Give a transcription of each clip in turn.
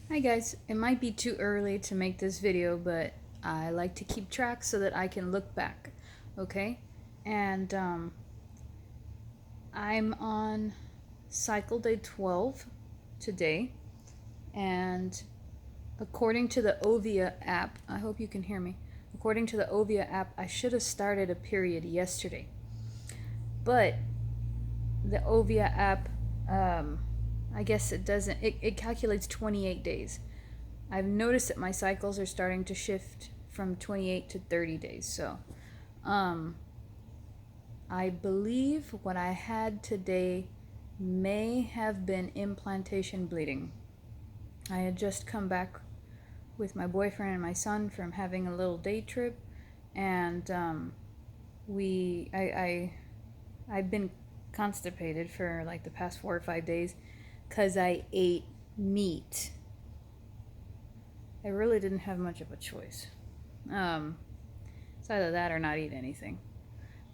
Hi guys, it might be too early to make this video, but I like to keep track so that I can look back, okay? And I'm on cycle day 12 today, and according to the Ovia app, I hope you can hear me. According to the Ovia app, I should have started a period yesterday, but the Ovia app, um, I guess it doesn't, it calculates 28 days. I've noticed that my cycles are starting to shift from 28 to 30 days. So, um, I believe what I had today may have been implantation bleeding. I had just come back with my boyfriend and my son from having a little day trip, and we, I've been constipated for like the past 4 or 5 days because I ate meat. I really didn't have much of a choice. Um, It's either that or not eat anything.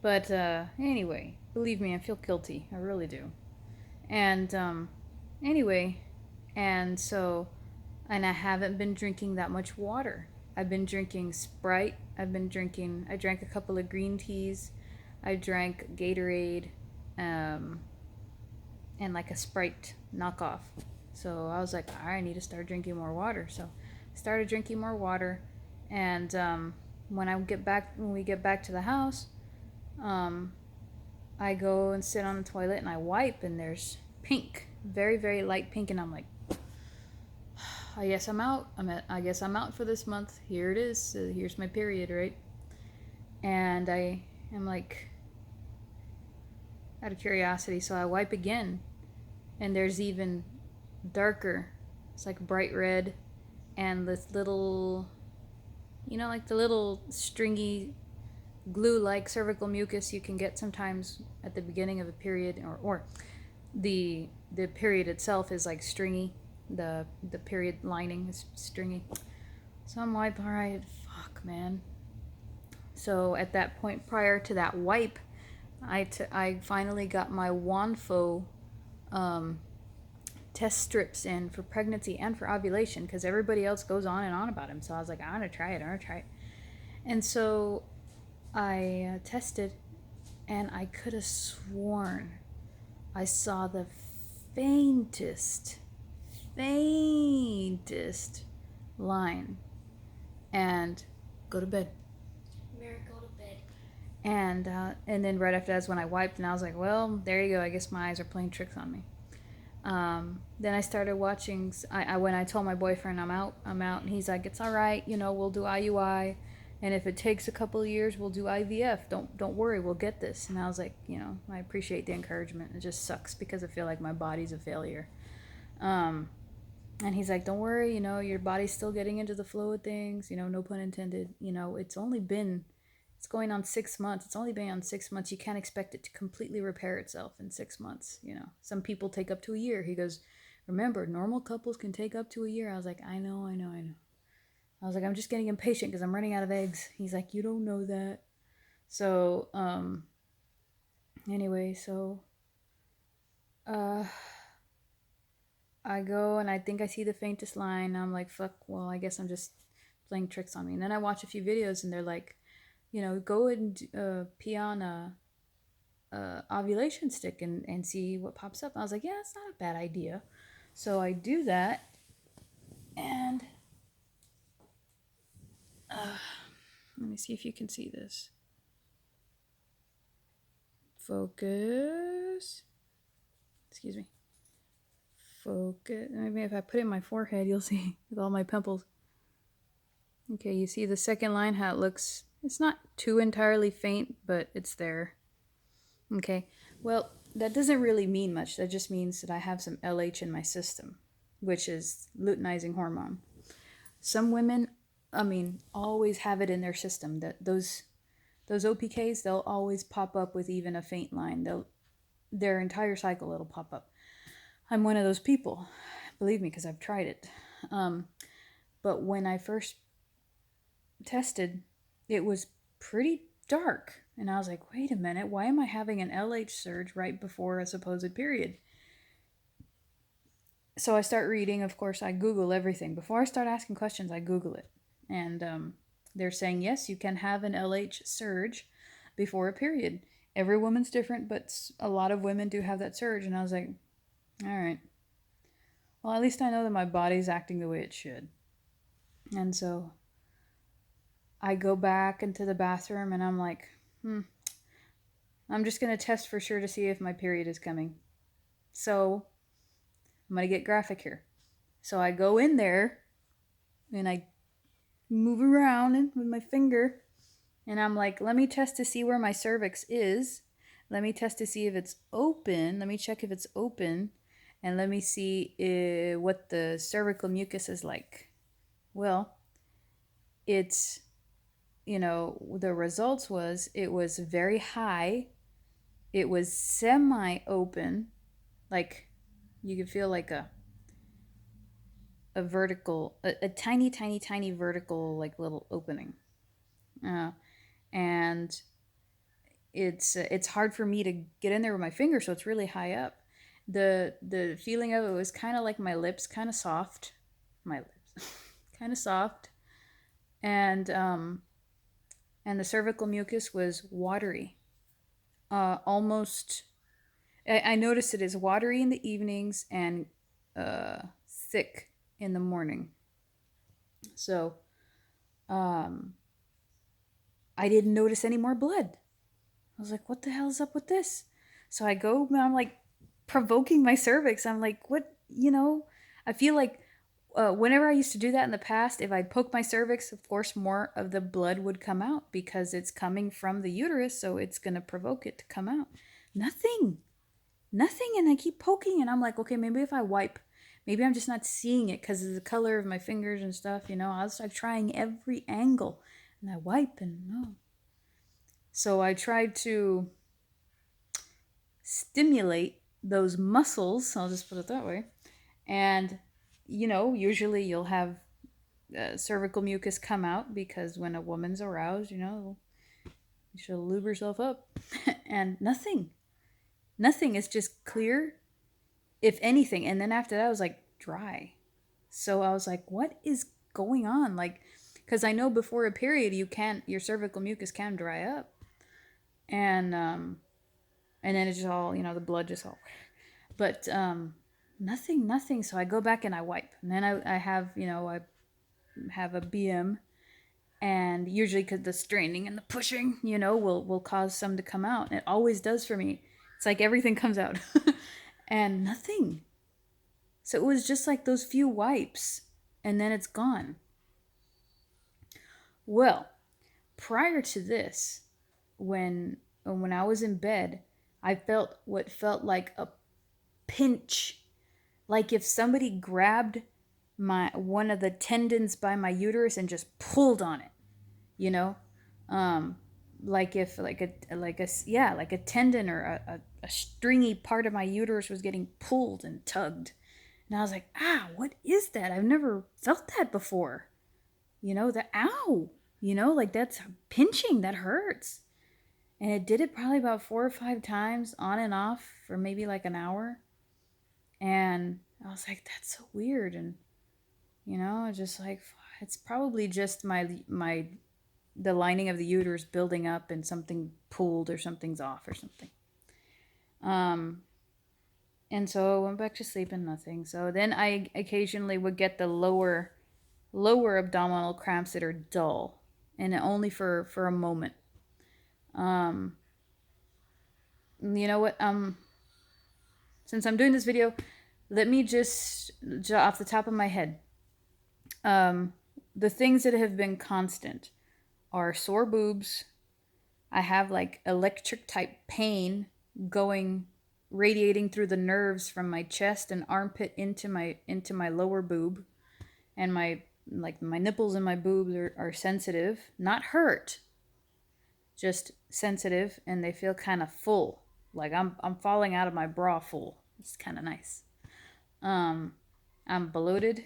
But anyway, believe me, I feel guilty. I really do. And anyway, and so, and I haven't been drinking that much water. I've been drinking Sprite. I drank a couple of green teas. I drank Gatorade, um, and like a Sprite knockoff. So I was like, I need to start drinking more water. So I started drinking more water, and when we get back to the house, um, I go and sit on the toilet and I wipe, and there's pink, very very light pink, and I'm like, I guess I'm out. I guess I'm out for this month. Here it is. Here's my period, right? And I am like, out of curiosity, so I wipe again, and there's even darker. It's like bright red, and this little, like the little stringy glue-like cervical mucus you can get sometimes at the beginning of a period, or the period itself is like stringy. The period lining is stringy. So I'm like, all right, fuck, man. So at that point, prior to that wipe, I finally got my Wanfo um, test strips in for pregnancy and for ovulation because everybody else goes on and on about him. So I was like, I'm gonna try it. I'm gonna try it. And so I tested, and I could have sworn I saw the faintest, faintest line. And go to bed. Mary, go to bed. And then right after that's when I wiped, and I was like, well, there you go. I guess my eyes are playing tricks on me. Then I started watching. When I told my boyfriend I'm out, and he's like, it's all right. We'll do IUI, and if it takes a couple of years, we'll do IVF. Don't worry, we'll get this. And I was like, I appreciate the encouragement. It just sucks because I feel like my body's a failure. Um, and he's like, don't worry, your body's still getting into the flow of things. No pun intended. It's going on 6 months. It's only been on 6 months. You can't expect it to completely repair itself in 6 months. Some people take up to a year. He goes, remember, normal couples can take up to a year. I was like, I know. I was like, I'm just getting impatient because I'm running out of eggs. He's like, you don't know that. So, anyway, uh, I go and I think I see the faintest line. I'm like, fuck, well, I guess I'm just playing tricks on me. And then I watch a few videos and they're like, go and pee on a ovulation stick and see what pops up. I was like, yeah, it's not a bad idea. So I do that, and let me see if you can see this. Focus. Excuse me. Focus. Maybe if I put it in my forehead, you'll see with all my pimples. Okay, you see the second line, how it looks. It's not too entirely faint, but it's there. Okay, well, that doesn't really mean much. That just means that I have some LH in my system, which is luteinizing hormone. Some women, always have it in their system. That those OPKs, they'll always pop up with even a faint line. Their entire cycle, it'll pop up. I'm one of those people, believe me, because I've tried it. But when I first tested, it was pretty dark. And I was like, wait a minute, why am I having an LH surge right before a supposed period? So I start reading. Of course, I Google everything. Before I start asking questions, I Google it. And they're saying, yes, you can have an LH surge before a period. Every woman's different, but a lot of women do have that surge. And I was like, all right. Well, at least I know that my body's acting the way it should. And so I go back into the bathroom and I'm like, I'm just going to test for sure to see if my period is coming. So I'm going to get graphic here. So I go in there and I move around with my finger and I'm like, let me test to see where my cervix is. Let me test to see if it's open. Let me check if it's open. And let me see what the cervical mucus is like. Well, it's, the results was it was very high. It was semi-open. Like you could feel like a vertical, a tiny, tiny, tiny vertical, like little opening. And it's hard for me to get in there with my finger, so it's really high up. The feeling of it was kind of like my lips, kind of soft, my lips, kind of soft, and the cervical mucus was watery, almost. I noticed it is watery in the evenings and thick in the morning. So, I didn't notice any more blood. I was like, what the hell is up with this? So I go, and I'm like provoking my cervix. I'm like, what, I feel like whenever I used to do that in the past, if I poke my cervix, of course, more of the blood would come out because it's coming from the uterus. So it's going to provoke it to come out. Nothing. And I keep poking and I'm like, okay, maybe if I wipe, maybe I'm just not seeing it because of the color of my fingers and stuff, I'll start trying every angle and I wipe and no. So I tried to stimulate those muscles, I'll just put it that way. And, usually you'll have cervical mucus come out because when a woman's aroused, she'll lube herself up. And nothing. It's just clear, if anything. And then after that, I was like dry. So I was like, what is going on? Like, because I know before a period, your cervical mucus can dry up. And then it's just all, the blood just all. But nothing. So I go back and I wipe. And then I have, I have a BM. And usually because the straining and the pushing, will cause some to come out. And it always does for me. It's like everything comes out. And nothing. So it was just like those few wipes. And then it's gone. Well, prior to this, when I was in bed, I felt what felt like a pinch, like if somebody grabbed one of the tendons by my uterus and just pulled on it, like if like a tendon or a stringy part of my uterus was getting pulled and tugged. And I was like, what is that? I've never felt that before. The ow, like that's pinching, that hurts. And it did it probably about 4 or 5 times on and off for maybe like an hour. And I was like, that's so weird. And, just like, it's probably just the lining of the uterus building up and something pulled or something's off or something. And so I went back to sleep and nothing. So then I occasionally would get the lower abdominal cramps that are dull and only for a moment. You know what? Since I'm doing this video, let me just off the top of my head, the things that have been constant are sore boobs. I have like electric type pain radiating through the nerves from my chest and armpit into my lower boob, and my nipples and my boobs are sensitive, not hurt, just sensitive, and they feel kind of full. Like I'm falling out of my bra full. It's kind of nice. I'm bloated.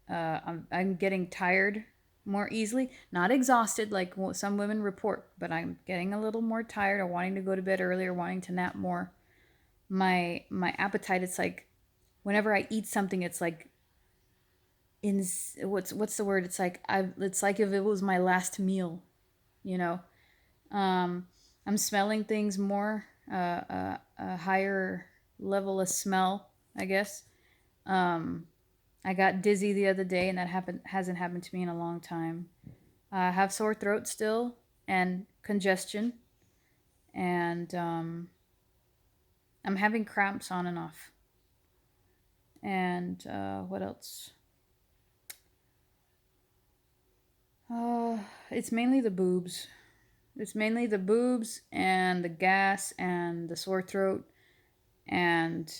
I'm getting tired more easily. Not exhausted like some women report, but I'm getting a little more tired or wanting to go to bed earlier, wanting to nap more. My appetite, it's like whenever I eat something, it's like in what's the word? It's like if it was my last meal, you know. Um, I'm smelling things more, a higher level of smell, I guess. Um, I got dizzy the other day, and that hasn't happened to me in a long time. I have sore throat still and congestion, and I'm having cramps on and off. And what else? Uh, it's mainly the boobs. It's mainly the boobs and the gas and the sore throat and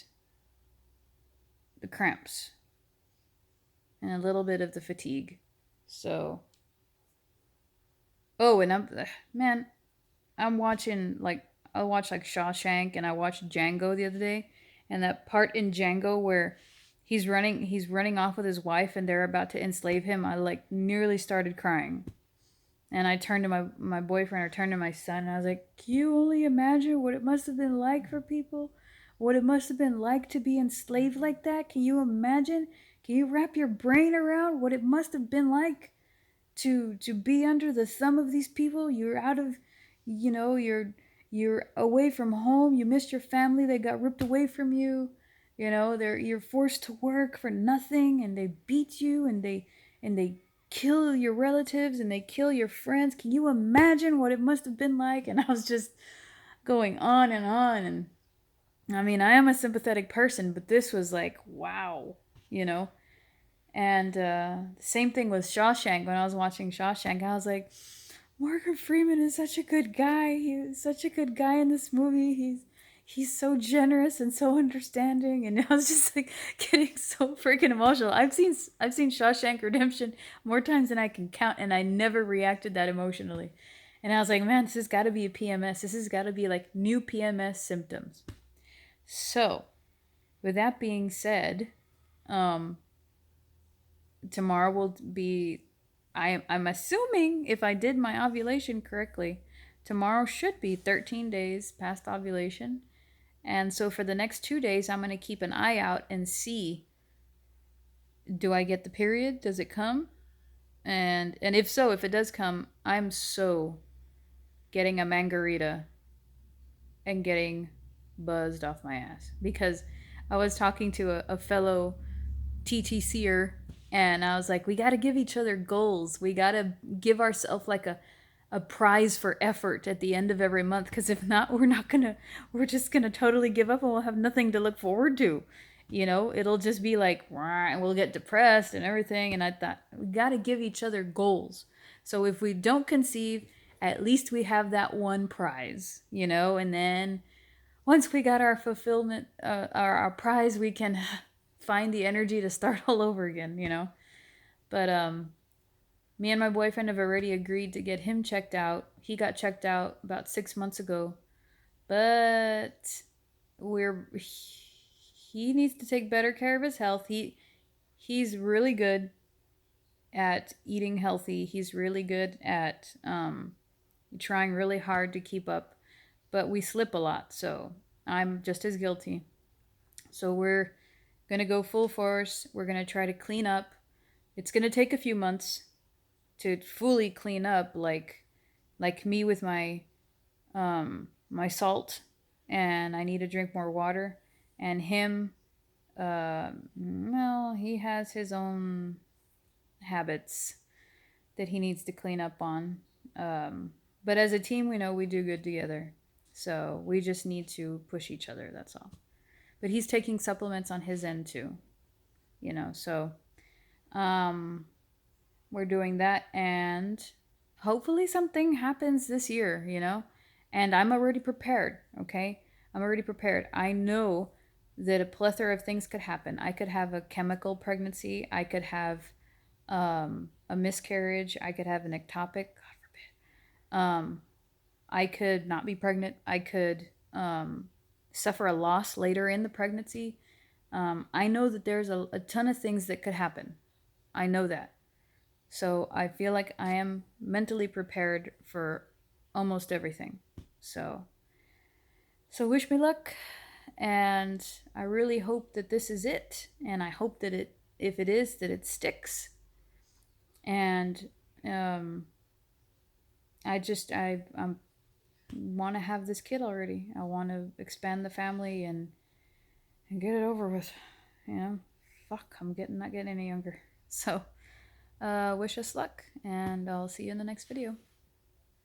the cramps and a little bit of the fatigue. So, oh, and man, I'm watching like I watched like Shawshank and I watched Django the other day, and that part in Django where he's running off with his wife and they're about to enslave him. I like nearly started crying. And I turned to my boyfriend, or turned to my son, and I was like, can you only imagine what it must have been like for people? What it must have been like to be enslaved like that? Can you imagine? Can you wrap your brain around what it must have been like to be under the thumb of these people? You're out of, you're away from home. You missed your family. They got ripped away from you. You're forced to work for nothing, and they beat you, and they kill your relatives, and they kill your friends. Can you imagine what it must have been like? And I was just going on and on. And I mean, I am a sympathetic person, but this was like, wow, you know? And same thing with Shawshank. When I was watching Shawshank, I was like, Morgan Freeman is such a good guy. He was such a good guy in this movie. He's so generous and so understanding. And I was just like getting so freaking emotional. I've seen Shawshank Redemption more times than I can count, and I never reacted that emotionally. And I was like, man, this has got to be a PMS. This has got to be like new PMS symptoms. So, with that being said, um, tomorrow will be, I'm assuming, if I did my ovulation correctly, tomorrow should be 13 days past ovulation. And so for the next 2 days, I'm going to keep an eye out and see, do I get the period? Does it come? And if so, if it does come, I'm so getting a margarita and getting buzzed off my ass, because I was talking to a fellow TTCer, and I was like, we got to give each other goals. We got to give ourselves like a prize for effort at the end of every month, because if not, we're just gonna totally give up, and we'll have nothing to look forward to. It'll just be like, and we'll get depressed and everything. And I thought, we got to give each other goals. So if we don't conceive, at least we have that one prize, and then once we got our fulfillment, our prize, we can find the energy to start all over again. But me and my boyfriend have already agreed to get him checked out. He got checked out about 6 months ago, but we're he needs to take better care of his health. He's really good at eating healthy. He's really good at trying really hard to keep up, but we slip a lot. So I'm just as guilty. So we're gonna go full force. We're gonna try to clean up. It's gonna take a few months to fully clean up, like me with my salt, and I need to drink more water. And him, well, he has his own habits that he needs to clean up on. But as a team, we know we do good together. So we just need to push each other, that's all. But he's taking supplements on his end too, so um, we're doing that, and hopefully something happens this year. And I'm already prepared, okay? I'm already prepared. I know that a plethora of things could happen. I could have a chemical pregnancy. I could have a miscarriage. I could have an ectopic, God forbid. I could not be pregnant. I could suffer a loss later in the pregnancy. I know that there's a ton of things that could happen. I know that. So I feel like I am mentally prepared for almost everything. So wish me luck. and I really hope that this is it. And I hope that if it is, that it sticks. And I want to have this kid already. I want to expand the family and get it over with. You know, fuck, I'm not getting any younger. So, wish us luck, and I'll see you in the next video.